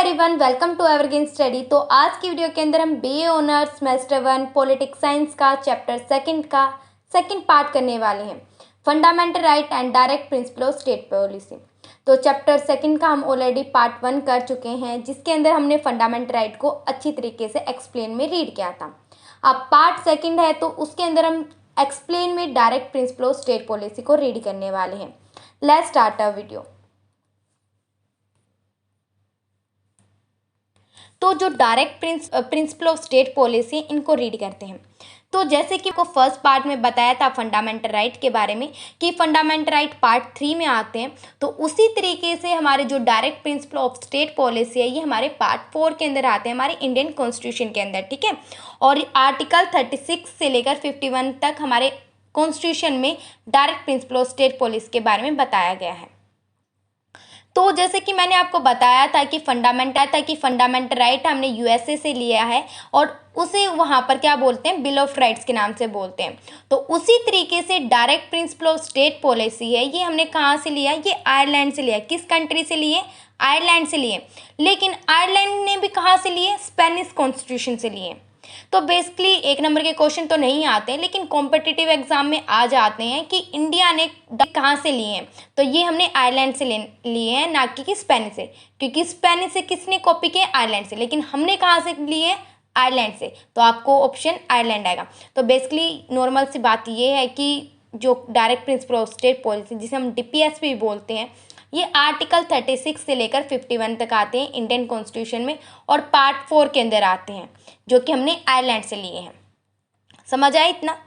Everyone, welcome to evergreen study. तो आज की वीडियो के अंदर हम BA honours semester 1 politics science का चैप्टर सेकंड का सेकंड पार्ट करने वाले हैं, fundamental right and direct principle of state policy. तो चैप्टर सेकंड का हम ऑलरेडी पार्ट 1 कर चुके हैं, जिसके अंदर हमने फंडामेंटल राइट को अच्छी तरीके से एक्सप्लेन में रीड किया था। अब पार्ट सेकेंड है, तो उसके अंदर हम एक्सप्लेन में direct principle of state policy को रीड करने वाले हैं। Let's start a video. तो जो direct principle of state policy, इनको रीड करते हैं। तो जैसे कि आपको फर्स्ट पार्ट में बताया था फंडामेंटल राइट के बारे में कि फंडामेंटल राइट पार्ट 3 में आते हैं, तो उसी तरीके से हमारे जो direct principle of state policy है, ये हमारे पार्ट 4 के अंदर आते हैं, हमारे इंडियन कॉन्स्टिट्यूशन के अंदर, ठीक है। और आर्टिकल 36 से लेकर 51 तक हमारे कॉन्स्टिट्यूशन में direct principle of state policy के बारे में बताया गया है। तो जैसे कि मैंने आपको बताया था कि फंडामेंटल राइट हमने यूएसए से लिया है और उसे वहाँ पर क्या बोलते हैं, बिल ऑफ राइट्स के नाम से बोलते हैं। तो उसी तरीके से direct principle of state policy है, ये हमने कहाँ से लिया, ये आयरलैंड से लिया। किस कंट्री से लिए? आयरलैंड से लिए। लेकिन आयरलैंड ने भी कहाँ से लिए? स्पेनिश कॉन्स्टिट्यूशन से लिए। तो बेसिकली एक नंबर के क्वेश्चन तो नहीं आते, लेकिन कॉम्पिटिटिव एग्जाम में आ जाते हैं कि इंडिया ने कहाँ से लिए हैं। तो ये हमने आयरलैंड से लिए हैं, ना कि स्पेनिश से, क्योंकि स्पेनिश से किसने कॉपी किए? आयरलैंड से। लेकिन हमने कहाँ से लिए? आयरलैंड से। तो आपको ऑप्शन आयरलैंड आएगा। तो बेसिकली नॉर्मल सी बात ये है कि जो direct principle of state policy, जिसे हम डीपीएस भी बोलते हैं, ये आर्टिकल 36 से लेकर 51 तक आते हैं इंडियन कॉन्स्टिट्यूशन में, और पार्ट 4 के अंदर आते हैं, जो कि हमने आयरलैंड से लिए हैं। समझ आया इतना?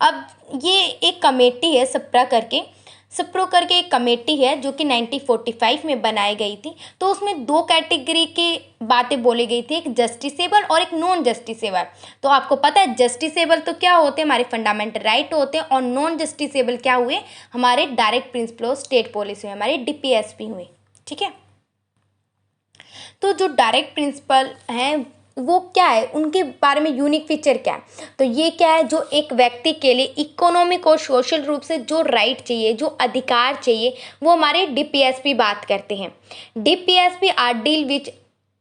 अब ये एक कमेटी है, सप्रो करके एक कमेटी है, जो कि 1945 में बनाई गई थी। तो उसमें 2 कैटेगरी की बातें बोली गई थी, एक जस्टिसेबल और एक नॉन जस्टिसेबल। तो आपको पता है जस्टिसेबल तो क्या होते हैं? हमारे फंडामेंटल राइट होते हैं। और नॉन जस्टिसेबल क्या हुए? हमारे direct principle of state policy हुए, हमारे डीपीएसपी हुए, ठीक है। तो जो डायरेक्ट प्रिंसिपल हैं वो क्या है, उनके बारे में यूनिक फीचर क्या है? तो ये क्या है, जो एक व्यक्ति के लिए इकोनॉमिक और सोशल रूप से जो राइट चाहिए, जो अधिकार चाहिए, वो हमारे डीपीएसपी बात करते हैं। DPSP are deal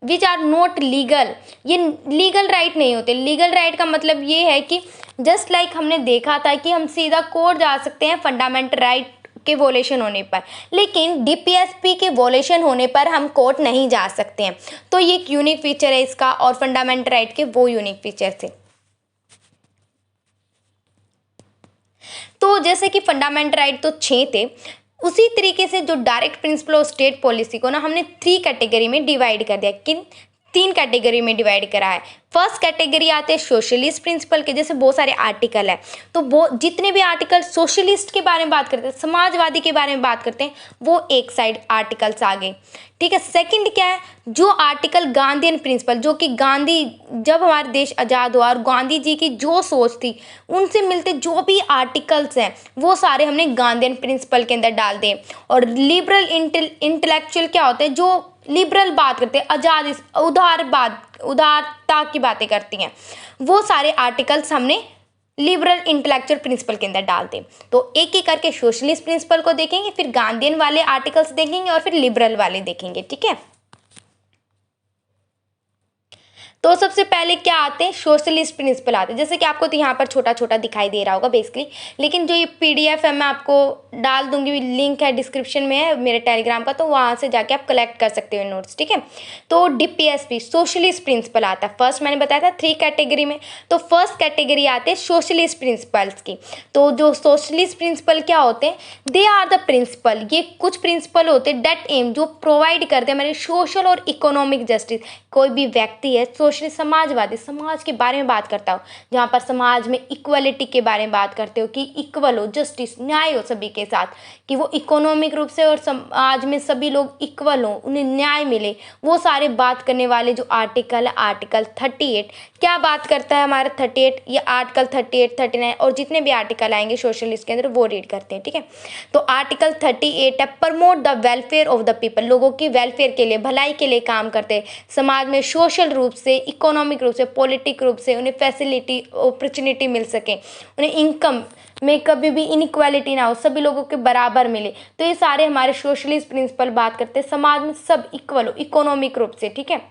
which are not legal. ये लीगल राइट नहीं होते। लीगल राइट का मतलब ये है कि जस्ट लाइक हमने देखा था कि हम सीधा कोर्ट जा सकते हैं फंडामेंटल राइट के वोलेशन होने पर, लेकिन डीपीएसपी के वोलेशन होने पर हम कोर्ट नहीं जा सकते हैं। तो ये एक यूनिक फीचर है इसका, और फंडामेंटल राइट के वो यूनिक फीचर थे। तो जैसे कि फंडामेंटल राइट तो 6 थे, उसी तरीके से जो direct principle of state policy को ना हमने 3 कैटेगरी में डिवाइड कर दिया। किन 3 कैटेगरी में डिवाइड करा है? फर्स्ट कैटेगरी आते हैं सोशलिस्ट प्रिंसिपल के, जैसे बहुत सारे आर्टिकल है, तो वो जितने भी आर्टिकल सोशलिस्ट के बारे में बात करते हैं, समाजवादी के बारे में बात करते हैं, वो एक साइड आर्टिकल्स आ गए, ठीक है। सेकंड क्या है? जो आर्टिकल गांधीयन प्रिंसिपल, जो कि गांधी जब हमारा देश आज़ाद हुआ और गांधी जी की जो सोच थी उनसे मिलते जो भी आर्टिकल्स हैं, वो सारे हमने गांधीयन प्रिंसिपल के अंदर डाल दिए। और लिबरल इंटेलेक्चुअल क्या होते हैं? जो लिबरल बात करते हैं, आज़ाद उदारता की बातें करती हैं, वो सारे आर्टिकल्स हमने लिबरल इंटेलेक्चुअल प्रिंसिपल के अंदर डाल दें। तो एक एक करके सोशलिस्ट प्रिंसिपल को देखेंगे, फिर गांधीयन वाले आर्टिकल्स देखेंगे, और फिर लिबरल वाले देखेंगे, ठीक है। तो सबसे पहले क्या आते हैं? सोशलिस्ट प्रिंसिपल आते हैं, जैसे कि आपको तो यहाँ पर छोटा छोटा दिखाई दे रहा होगा बेसिकली, लेकिन जो ये पीडीएफ है मैं आपको डाल दूंगी, लिंक है डिस्क्रिप्शन में है मेरे टेलीग्राम का, तो वहाँ से जाके आप कलेक्ट कर सकते हो नोट्स, ठीक है। तो डीपीएसपी सोशलिस्ट प्रिंसिपल आता है। फर्स्ट मैंने बताया था 3 कैटेगरी में, तो फर्स्ट कैटेगरी आते हैं सोशलिस्ट प्रिंसिपल्स की। तो जो सोशलिस्ट प्रिंसिपल क्या होते हैं? दे आर द प्रिंसिपल, ये कुछ प्रिंसिपल होते हैं डेट एम, जो प्रोवाइड करते हैं हमारे सोशल और इकोनॉमिक जस्टिस। कोई भी व्यक्ति है सोशलिस्ट समाजवादी, समाज के बारे में बात करता हो, जहाँ पर समाज में इक्वलिटी के बारे में बात करते हो कि इक्वल हो, जस्टिस, न्याय हो सभी के साथ, कि वो इकोनॉमिक रूप से और समाज में सभी लोग इक्वल हो, उन्हें न्याय मिले, वो सारे बात करने वाले जो आर्टिकल है, आर्टिकल 38 क्या बात करता है? हमारा 38, ये आर्टिकल 38, 39 और जितने भी आर्टिकल आएंगे सोशलिस्ट के अंदर वो रीड करते हैं, ठीक है। तो आर्टिकल 38 है, promote the welfare of the people, लोगों की वेलफेयर के लिए, भलाई के लिए काम करते हैं, समाज में सोशल रूप से इकोनॉमिक रूप से, पॉलिटिक रूप से उन्हें फैसिलिटी, अपॉर्चुनिटी मिल सके, उन्हें इनकम में कभी भी इनइक्वालिटी ना हो, सभी लोगों के बराबर मिले। तो ये सारे हमारे सोशलिस्ट प्रिंसिपल बात करते हैं, समाज में सब इक्वल हो इकोनॉमिक रूप से, ठीक है।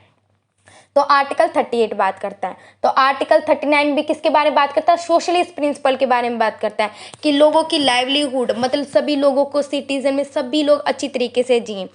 तो आर्टिकल 38 बात करता है। तो आर्टिकल 39 भी किसके बारे में बात करता है? सोशलिस्ट प्रिंसिपल के बारे में बात करता है कि लोगों की लाइवलीहुड, मतलब सभी लोगों को, सिटीजन में सभी लोग अच्छी तरीके से जिए,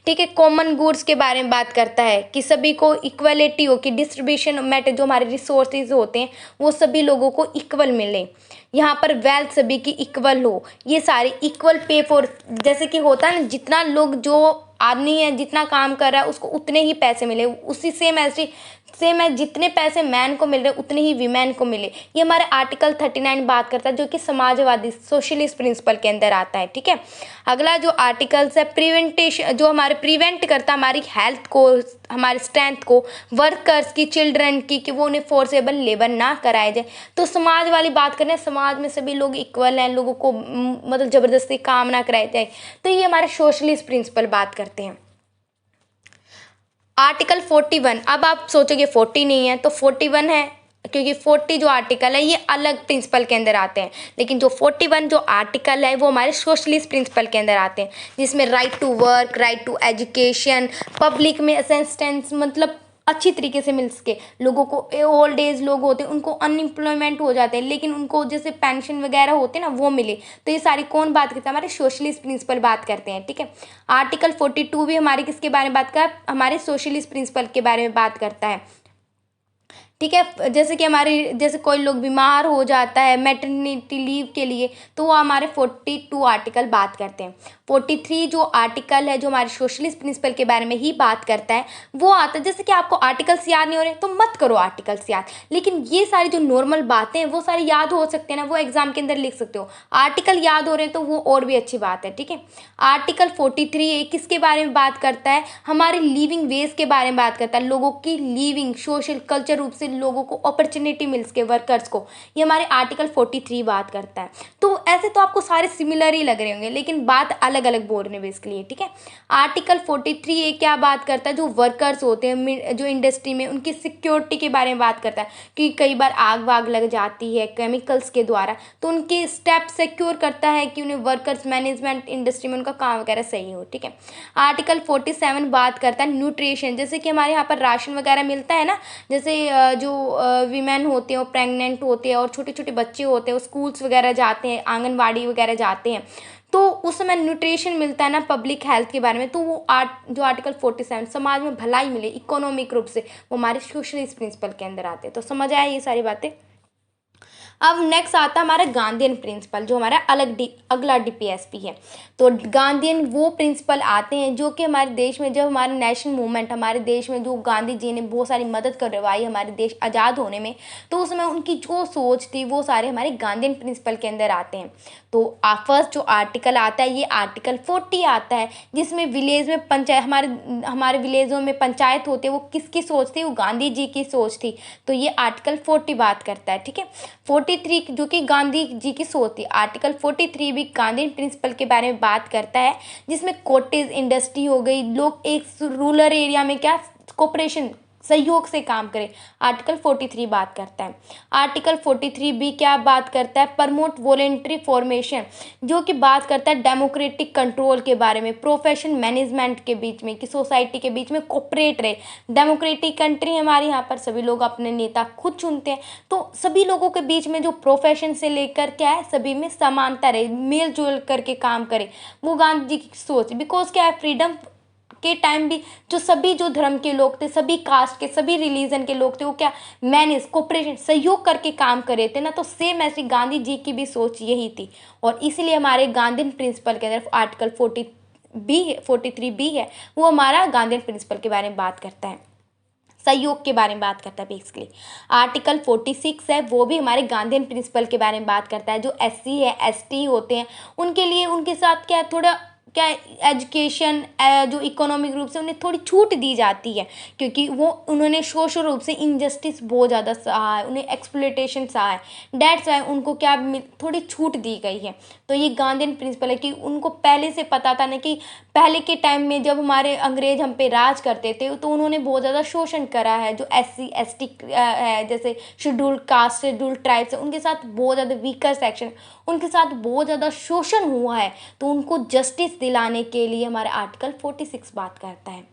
ठीक है। कॉमन गुड्स के बारे में बात करता है कि सभी को इक्वलिटी हो, कि डिस्ट्रीब्यूशन मैटर, जो हमारे रिसोर्सेज होते हैं वो सभी लोगों को इक्वल मिले, यहाँ पर वेल्थ सभी की इक्वल हो, ये सारे इक्वल पे फॉर, जैसे कि होता है ना, जितना लोग, जो आदमी है जितना काम कर रहा है उसको उतने ही पैसे मिले, उसी सेम है जितने पैसे मैन को मिल रहे उतने ही वीमेन को मिले। ये हमारे आर्टिकल 39 बात करता है, जो कि समाजवादी सोशलिस्ट प्रिंसिपल के अंदर आता है, ठीक है। अगला जो आर्टिकल्स है, प्रिवेंटेशन, जो हमारे प्रिवेंट करता है हमारी हेल्थ को, हमारे स्ट्रेंथ को, वर्कर्स की, चिल्ड्रन की, कि वो उन्हें फोर्सेबल लेबर ना कराया जाए। तो समाज वाली बात करें, समाज में सभी लोग इक्वल हैं, लोगों को मतलब ज़बरदस्ती काम ना कराया जाए। तो ये हमारे सोशलिस्ट प्रिंसिपल बात करते हैं। आर्टिकल 41, अब आप सोचोगे 40 नहीं है, तो 41 है, क्योंकि 40 जो आर्टिकल है ये अलग प्रिंसिपल के अंदर आते हैं, लेकिन जो 41 जो आर्टिकल है वो हमारे सोशलिस्ट प्रिंसिपल के अंदर आते हैं, जिसमें right to work, right to education, public में असिस्टेंस, मतलब अच्छी तरीके से मिल सके लोगों को। ओल्ड एज लोग होते हैं उनको अनएम्प्लॉयमेंट हो जाते हैं, लेकिन उनको जैसे पेंशन वगैरह होते हैं ना वो मिले। तो ये सारी कौन बात करता है? हमारे सोशलिस्ट प्रिंसिपल बात करते हैं, ठीक है। आर्टिकल 42 भी हमारे किसके बारे में बात करता है? हमारे सोशलिस्ट प्रिंसिपल के बारे में बात करता है, ठीक है। जैसे कि हमारे, जैसे कोई लोग बीमार हो जाता है मैटरनिटी लीव के लिए, तो वो हमारे 42 आर्टिकल बात करते हैं। 43 जो आर्टिकल है जो हमारे सोशलिस्ट प्रिंसिपल के बारे में ही बात करता है, वो आता है, जैसे कि आपको आर्टिकल्स याद नहीं हो रहे तो मत करो आर्टिकल्स याद, लेकिन ये सारी जो नॉर्मल बातें हैं वो सारी याद हो सकते हैं ना, वो एग्जाम के अंदर लिख सकते हो। आर्टिकल याद हो रहे हैं तो वो और भी अच्छी बात है, ठीक है। आर्टिकल 43 किसके बारे में बात करता है? हमारे लिविंग वेज के बारे में बात करता है, लोगों की लिविंग, सोशल कल्चर रूप से लोगों को अपॉर्चुनिटी मिल सके, वर्कर्स को, ये हमारे आर्टिकल 43 बात करता है। तो ऐसे तो आपको सारे सिमिलर ही लग रहे होंगे, लेकिन बात अलग अलग बोल रहे हैं बेसिकली, ठीक है। आर्टिकल 43 ये क्या बात करता है? जो वर्कर्स होते हैं जो इंडस्ट्री में, उनकी सिक्योरिटी के बारे में बात करता है कि कई बार आग वाग लग जाती है केमिकल्स के द्वारा, तो उनके स्टेप सिक्योर करता है कि उन्हें वर्कर्स, मैनेजमेंट इंडस्ट्री में उनका काम वगैरह सही हो, ठीक है। आर्टिकल 47 बात करता है न्यूट्रिशन, जैसे कि हमारे यहाँ पर राशन वगैरह मिलता है ना, जैसे जो वीमेन होते हैं वो प्रेग्नेंट होते हैं और छोटे छोटे बच्चे होते हैं वो स्कूल्स वगैरह जाते हैं, आंगनवाड़ी वगैरह जाते हैं, तो उस समय न्यूट्रिशन मिलता है ना पब्लिक हेल्थ के बारे में। तो वो जो आर्टिकल 47 समाज में भलाई मिले इकोनॉमिक रूप से, वो हमारे सोशलिस्ट प्रिंसिपल के अंदर आते हैं। तो समझ आया ये सारी बातें। अब नेक्स्ट आता है हमारा गांधीयन प्रिंसिपल, जो हमारा अगला डीपीएसपी है। तो गांधीयन वो प्रिंसिपल आते हैं जो कि हमारे देश में, जब हमारे नेशनल मूवमेंट, हमारे देश में जो गांधी जी ने बहुत सारी मदद करवाई हमारे देश आज़ाद होने में, तो उस समय उनकी जो सोच थी वो सारे हमारे गांधीयन प्रिंसिपल के अंदर आते हैं। तो फर्स्ट जो आर्टिकल आता है ये आर्टिकल 40 आता है, जिसमें विलेज में पंचायत, हमारे विलेजों में पंचायत होते हैं, वो किसकी सोच थी? वो गांधी जी की सोच थी। तो ये आर्टिकल 40 बात करता है, ठीक है। 43 जो कि गांधी जी की सोच थी। आर्टिकल 43 भी गांधी प्रिंसिपल के बारे में बात करता है, जिसमें कॉटेज इंडस्ट्री हो गई, लोग एक रूरल एरिया में क्या कोऑपरेशन, सहयोग से काम करें, आर्टिकल 43 बात करता है। आर्टिकल 43 भी क्या बात करता है? प्रमोट वॉलेंट्री फॉर्मेशन, जो कि बात करता है डेमोक्रेटिक कंट्रोल के बारे में, प्रोफेशन मैनेजमेंट के बीच में, कि सोसाइटी के बीच में कोऑपरेट रहे। डेमोक्रेटिक कंट्री हमारे यहाँ पर सभी लोग अपने नेता खुद चुनते हैं, तो सभी लोगों के बीच में जो प्रोफेशन से लेकर क्या है, सभी में समानता रहे, मेल जोल करके काम करे, वो गांधी जी की सोच। बिकॉज क्या है, फ्रीडम के टाइम भी जो धर्म के लोग थे, सभी कास्ट के, सभी रिलीजन के लोग थे, वो क्या मैनेज, कोऑपरेशन, सहयोग करके काम कर रहे थे ना। तो सेम ऐसी गांधी जी की भी सोच यही थी, और इसीलिए हमारे गांधीयन प्रिंसिपल के अंदर आर्टिकल 43 बी है, वो हमारा गांधीयन प्रिंसिपल के बारे में बात करता है, सहयोग के बारे में बात करता है बेसिकली। आर्टिकल 46 है, वो भी हमारे गांधीयन प्रिंसिपल के बारे में बात करता है। जो SC है, ST होते हैं, उनके लिए, उनके साथ क्या थोड़ा क्या एजुकेशन जो इकोनॉमिक रूप से उन्हें थोड़ी छूट दी जाती है, क्योंकि वो उन्होंने सोशल रूप से इनजस्टिस बहुत ज़्यादा सहा है, उन्हें एक्सप्लॉयटेशन सहा है, डेट्स वाई उनको क्या थोड़ी छूट दी गई है। तो ये गांधीयन प्रिंसिपल है कि उनको पहले से पता था ना कि पहले के टाइम में जब हमारे अंग्रेज हम पे राज करते थे तो उन्होंने बहुत ज़्यादा शोषण करा है, जो SC ST है, जैसे शेड्यूल्ड कास्ट शेड्यूल्ड ट्राइब्स है, उनके साथ बहुत ज़्यादा वीकर सेक्शन, उनके साथ बहुत ज़्यादा शोषण हुआ है। तो उनको जस्टिस दिलाने के लिए हमारा आर्टिकल 46 बात करता है।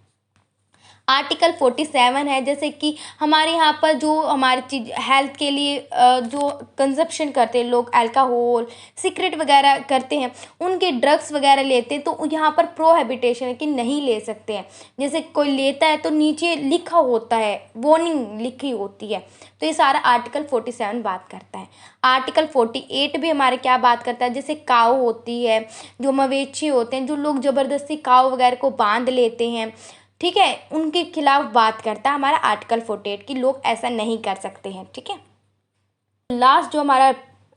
आर्टिकल 47 है, जैसे कि हमारे यहाँ पर जो हमारी चीज हेल्थ के लिए जो कंजप्शन करते हैं लोग, अल्कोहल सिगरेट वगैरह करते हैं, उनके ड्रग्स वगैरह लेते हैं, तो यहाँ पर प्रोहिबिटेशन है कि नहीं ले सकते हैं। जैसे कोई लेता है तो नीचे लिखा होता है, वार्निंग लिखी होती है। तो ये सारा आर्टिकल 47 बात करता है। आर्टिकल 48 भी हमारे क्या बात करता है, जैसे काऊ होती है, जो मवेशी होते हैं, जो लोग ज़बरदस्ती काऊ वगैरह को बांध लेते हैं, ठीक है, उनके खिलाफ बात करता है हमारा आर्टिकल 48 कि लोग ऐसा नहीं कर सकते हैं। ठीक है, लास्ट जो हमारा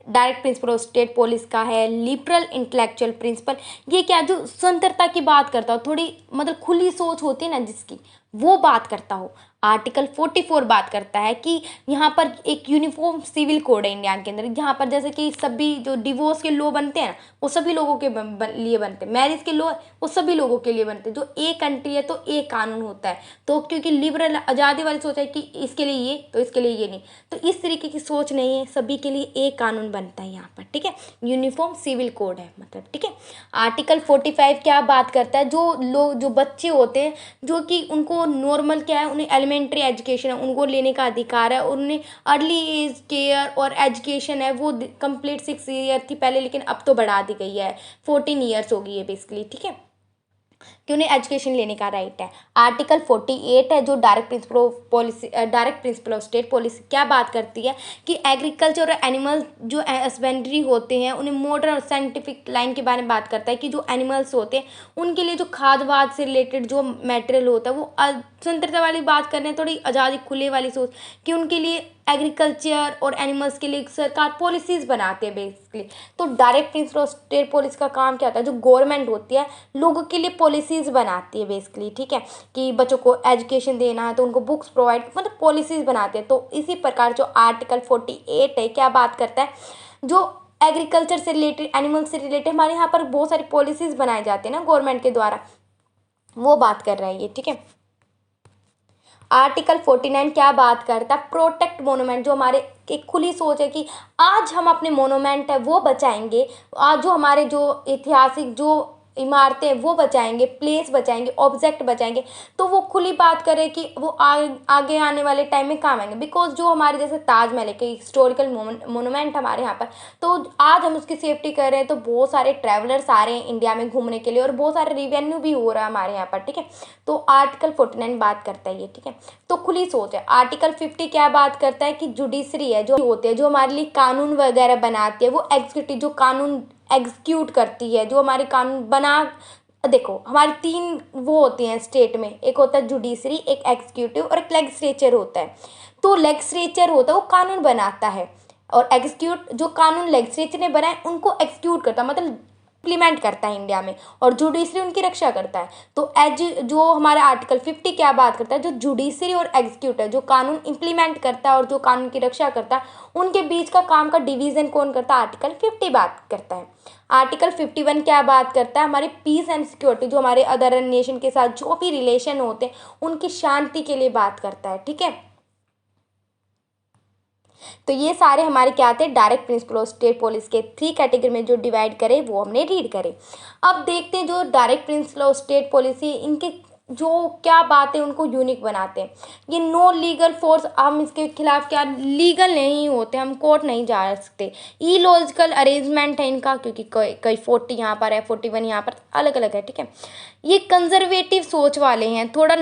direct principle of state policy का है, लिबरल इंटेलेक्चुअल प्रिंसिपल। ये क्या, जो स्वतंत्रता की बात करता हो, थोड़ी मतलब खुली सोच होती है ना जिसकी, वो बात करता हो। आर्टिकल 44 बात करता है कि यहाँ पर एक यूनिफॉर्म सिविल कोड है इंडिया के अंदर, जहाँ पर जैसे कि सभी जो डिवोर्स के लॉ बनते हैं वो सभी लोगों के लिए बनते हैं, मैरिज के लॉ वो सभी लोगों के लिए बनते हैं। जो एक कंट्री है तो एक कानून होता है, तो क्योंकि लिबरल आज़ादी वाली सोच है कि इसके लिए ये तो इसके लिए ये नहीं, तो इस तरीके की सोच नहीं है, सभी के लिए एक कानून बनता है यहाँ पर। ठीक है, यूनिफॉर्म सिविल कोड है मतलब। ठीक है, आर्टिकल 45 क्या बात करता है, जो लोग जो बच्चे होते हैं जो कि उनको नॉर्मल क्या है, उन्हें एलिमेंट्री एजुकेशन है उनको लेने का अधिकार है, और उन्हें अर्ली एज केयर और एजुकेशन है वो कंप्लीट 6 ईयर थी पहले, लेकिन अब तो बढ़ा दी गई है, 14 ईयर्स हो गई है बेसिकली। ठीक है, कि उन्हें एजुकेशन लेने का राइट है। आर्टिकल 48 है, जो direct principle of policy, direct principle of state policy क्या बात करती है कि एग्रीकल्चर और एनिमल जो हस्बेंड्री होते हैं उन्हें मॉडर्न और साइंटिफिक लाइन के बारे में बात करता है कि जो एनिमल्स होते हैं उनके लिए जो खाद वाद से रिलेटेड जो मटेरियल होता है वो स्वतंत्रता वाली बात कर रहे हैं, थोड़ी आज़ादी खुले वाली सोच कि उनके लिए एग्रीकल्चर और एनिमल्स के लिए सरकार पॉलिसीज़ बनाते हैं बेसिकली। तो direct principle of state policy का काम क्या होता है, जो गवर्नमेंट होती है लोगों के लिए पॉलिसीज़ बनाती है बेसिकली। ठीक है, कि बच्चों को एजुकेशन देना है तो उनको बुक्स प्रोवाइड, मतलब पॉलिसीज़ बनाते हैं। तो इसी प्रकार जो आर्टिकल 48 है क्या बात करता है, जो एग्रीकल्चर से रिलेटेड, एनिमल से रिलेटेड हमारे यहाँ पर बहुत सारी पॉलिसीज़ बनाए जाते हैं ना गवर्नमेंट के द्वारा, वो बात कर रहा है ये। ठीक है, आर्टिकल 49 क्या बात करता है, प्रोटेक्ट मोनूमेंट, जो हमारे एक खुली सोच है कि आज हम अपने मोनूमेंट है वो बचाएंगे, आज जो हमारे जो ऐतिहासिक जो इमारतें वो बचाएंगे, प्लेस बचाएंगे, ऑब्जेक्ट बचाएंगे। तो वो खुली बात करें कि वो आगे आने वाले टाइम में काम आएंगे, बिकॉज जो हमारे जैसे ताजमहल है कि हिस्टोरिकल मोनूमेंट हमारे यहाँ पर, तो आज हम उसकी सेफ्टी कर रहे हैं तो बहुत सारे ट्रैवलर्स आ रहे हैं इंडिया में घूमने के लिए और बहुत सारे रिवेन्यू भी हो रहा है हमारे यहाँ पर। ठीक है, तो आर्टिकल 49 बात करता है ये। ठीक है, तो खुली सोच है। आर्टिकल 50 क्या बात करता है कि जुडिशरी है, जो होते हैं जो हमारे लिए कानून वगैरह बनाती है, वो एग्जीक्यूटिव जो कानून एग्जीक्यूट करती है, जो हमारे कानून बना, देखो हमारी 3 वो होती हैं स्टेट में, एक होता है जुडिशरी, एक एग्जीक्यूटिव और एक लेजिस्लेचर होता है। तो लेजिस्लेचर होता है वो कानून बनाता है, और एग्जीक्यूट जो कानून लेजिस्लेचर ने बनाए उनको एग्जीक्यूट करता है, मतलब इम्प्लीमेंट करता है इंडिया में, और जुडिशरी उनकी रक्षा करता है। तो एज जो हमारा आर्टिकल 50 क्या बात करता है, जो जुडिशरी और एग्जीक्यूटिव जो कानून इम्प्लीमेंट करता है और जो कानून की रक्षा करता है, उनके बीच का काम का डिवीजन कौन करता है, आर्टिकल 50 बात करता है। आर्टिकल 51 क्या बात करता है, हमारे पीस एंड सिक्योरिटी, जो हमारे अदर नेशन के साथ जो भी रिलेशन होते हैं उनकी शांति के लिए बात करता है। ठीक है, तो ये सारे हमारे क्या आते हैं, direct principle of state policy के 3 कैटेगरी में जो डिवाइड करे वो हमने रीड करे। अब देखते हैं जो direct principle of state policy, इनके जो क्या बातें उनको यूनिक बनाते हैं। ये नो लीगल फोर्स, हम इसके खिलाफ क्या लीगल नहीं होते, हम कोर्ट नहीं जा सकते। इलॉजिकल अरेंजमेंट है इनका, क्योंकि कई 40 यहाँ पर है, 41 यहाँ पर, अलग अलग है। ठीक है, ये कंजर्वेटिव सोच वाले हैं, थोड़ा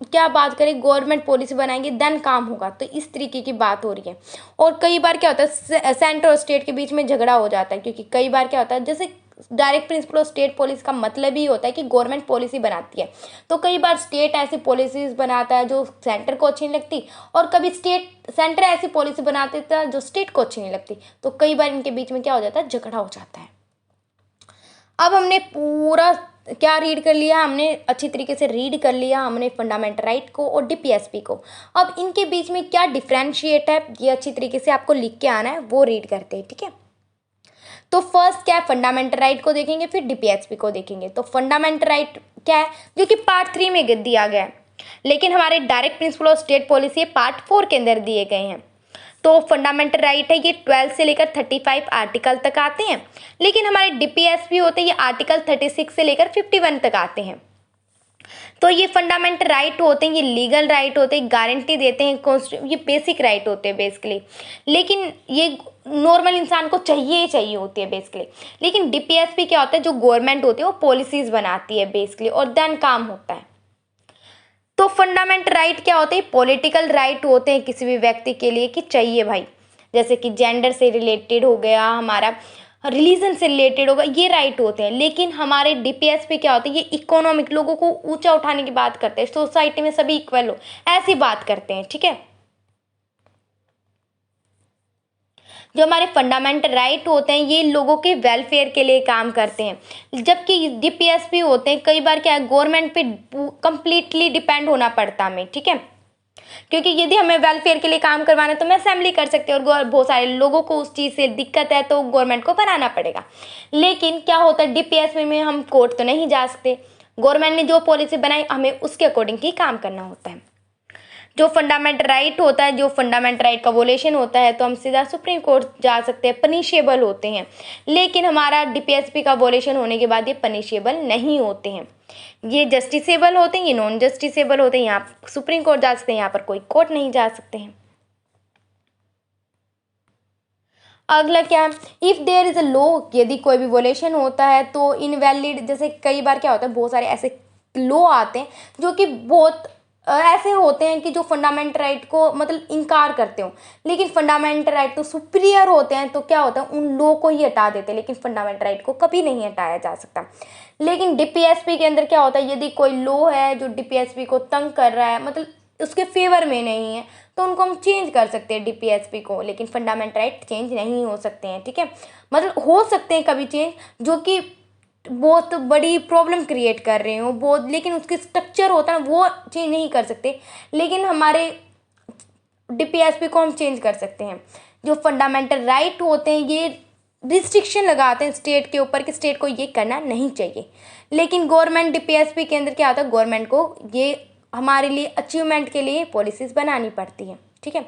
क्या बात करें गवर्नमेंट पॉलिसी बनाएंगे देन काम होगा, तो इस तरीके की बात हो रही है। और कई बार क्या होता है सेंटर और स्टेट के बीच में झगड़ा हो जाता है, क्योंकि कई बार क्या होता है, जैसे direct principle of state policy का मतलब ही होता है कि गवर्नमेंट पॉलिसी बनाती है, तो कई बार स्टेट ऐसी पॉलिसीज बनाता है जो सेंटर को अच्छी नहीं लगती, और कभी सेंटर ऐसी पॉलिसी बना देता है जो स्टेट को अच्छी नहीं लगती, तो कई बार इनके बीच में क्या हो जाता है, झगड़ा हो जाता है। अब हमने पूरा क्या रीड कर लिया हमने, अच्छी तरीके से रीड कर लिया हमने फंडामेंटल राइट को और डीपीएसपी को। अब इनके बीच में क्या डिफ्रेंशिएट है ये अच्छी तरीके से आपको लिख के आना है, वो रीड करते हैं, ठीक है। तो फर्स्ट क्या है, फंडामेंटल राइट को देखेंगे, फिर डीपीएसपी को देखेंगे। तो फंडामेंटल राइट क्या है, जो कि पार्ट 3 में दिया गया है, लेकिन हमारे direct principle of state policy part 4 के अंदर दिए गए हैं। तो फंडामेंटल राइट है ये 12 से लेकर 35 आर्टिकल तक आते हैं, लेकिन हमारे डीपीएसपी होते हैं ये आर्टिकल 36 से लेकर 51 तक आते हैं। तो ये फंडामेंटल राइट होते हैं, ये लीगल राइट होते हैं, गारंटी देते हैं, ये बेसिक राइट होते हैं बेसिकली, लेकिन ये नॉर्मल इंसान को चाहिए ही चाहिए होती है बेसिकली। लेकिन डीपीएसपी क्या होता है, जो गवर्नमेंट होती है वो पॉलिसीज बनाती है बेसिकली, और देन काम होता है। तो फंडामेंटल राइट क्या होते हैं, पॉलिटिकल राइट होते हैं किसी भी व्यक्ति के लिए कि चाहिए भाई, जैसे कि जेंडर से रिलेटेड हो गया, हमारा रिलीजन से रिलेटेड होगा, ये राइट होते हैं। लेकिन हमारे डीपीएसपी क्या होते हैं, ये इकोनॉमिक, लोगों को ऊंचा उठाने की बात करते हैं, सोसाइटी में सभी इक्वल हो ऐसी बात करते हैं, ठीक है। जो हमारे फंडामेंटल राइट होते हैं ये लोगों के वेलफेयर के लिए काम करते हैं, जबकि डीपीएसपी होते हैं कई बार क्या है, गवर्नमेंट पे कंप्लीटली डिपेंड होना पड़ता हमें, ठीक है। क्योंकि यदि हमें वेलफेयर के लिए काम करवाना है तो मैं असेंबली कर सकते हैं, और बहुत सारे लोगों को उस चीज़ से दिक्कत है तो गवर्नमेंट को बनाना पड़ेगा। लेकिन क्या होता है, डीपीएसपी में हम कोर्ट तो नहीं जा सकते, गवर्नमेंट ने जो पॉलिसी बनाई हमें उसके अकॉर्डिंग ही काम करना होता है। जो फंडामेंटल राइट होता है, जो फंडामेंटल राइट का वोलेशन होता है तो हम सीधा सुप्रीम कोर्ट जा सकते हैं, पनिशेबल होते हैं। लेकिन हमारा डीपीएसपी का वोलेशन होने के बाद ये पनिशेबल नहीं होते हैं, ये जस्टिसेबल होते हैं, ये नॉन जस्टिसेबल होते हैं। यहाँ सुप्रीम कोर्ट जा सकते हैं, यहाँ पर कोई कोर्ट नहीं जा सकते हैं। अगला क्या है, if there is a law, यदि कोई भी वोलेशन होता है तो इनवैलिड, जैसे कई बार क्या होता है, बहुत सारे ऐसे लॉ आते हैं जो कि बहुत ऐसे होते हैं कि जो फंडामेंटल राइट को मतलब इनकार करते हो, लेकिन फंडामेंटल राइट तो सुपीरियर होते हैं, तो क्या होता है उन लॉ को ही हटा देते हैं, लेकिन फंडामेंटल राइट को कभी नहीं हटाया जा सकता। लेकिन डीपीएसपी के अंदर क्या होता है, यदि कोई लॉ है जो डीपीएसपी को तंग कर रहा है, मतलब उसके फेवर में नहीं है, तो उनको हम चेंज कर सकते हैं डीपीएसपी को, लेकिन फंडामेंटल राइट चेंज नहीं हो सकते हैं, ठीक है। मतलब हो सकते हैं कभी चेंज, जो कि बहुत बड़ी प्रॉब्लम क्रिएट कर रहे हो बहुत, लेकिन उसके स्ट्रक्चर होता है वो चेंज नहीं कर सकते, लेकिन हमारे डीपीएसपी को हम चेंज कर सकते हैं। जो फंडामेंटल राइट होते हैं ये रिस्ट्रिक्शन लगाते हैं स्टेट के ऊपर कि स्टेट को ये करना नहीं चाहिए, लेकिन गवर्नमेंट डीपीएसपी के अंदर क्या होता है, गवर्नमेंट को ये हमारे लिए अचीवमेंट के लिए पॉलिसीज बनानी पड़ती है, ठीक है।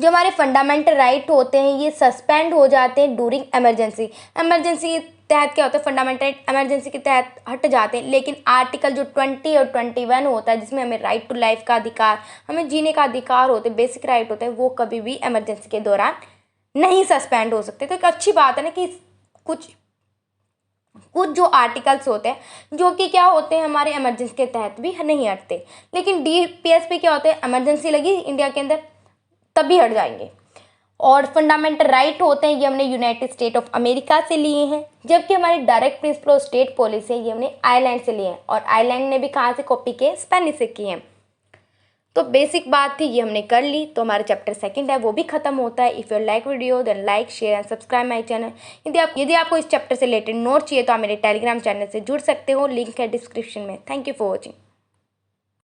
जो हमारे फंडामेंटल राइट होते हैं ये सस्पेंड हो जाते हैं ड्यूरिंग इमरजेंसी। इमरजेंसी के तहत क्या होता है, फंडामेंटल राइट इमरजेंसी के तहत हट जाते हैं, लेकिन आर्टिकल जो 20 और 21 होता है जिसमें हमें राइट टू लाइफ का अधिकार, हमें जीने का अधिकार होते हैं, बेसिक राइट होते हैं, वो कभी भी इमरजेंसी के दौरान नहीं सस्पेंड हो सकते। तो एक अच्छी बात है ना कि कुछ जो आर्टिकल्स होते हैं जो कि क्या होते हैं हमारे इमरजेंसी के तहत भी नहीं हटते, लेकिन डीपीएसपी क्या होते हैं, इमरजेंसी लगी इंडिया के अंदर तभी हट जाएंगे। और फंडामेंटल राइट होते हैं ये हमने यूनाइटेड स्टेट ऑफ अमेरिका से लिए हैं, जबकि हमारे direct principle of state policy है ये हमने आयरलैंड से लिए हैं, और आयरलैंड ने भी कहाँ से कॉपी किए, स्पेनिश से किए हैं। तो बेसिक बात थी ये हमने कर ली, तो हमारा चैप्टर 2 है वो भी खत्म होता है। If you like video then like share and subscribe my channel. यदि आपको इस चैप्टर से रिलेटेड नोट चाहिए तो आप मेरे टेलीग्राम चैनल से जुड़ सकते हो, लिंक है डिस्क्रिप्शन में। Thank you for watching.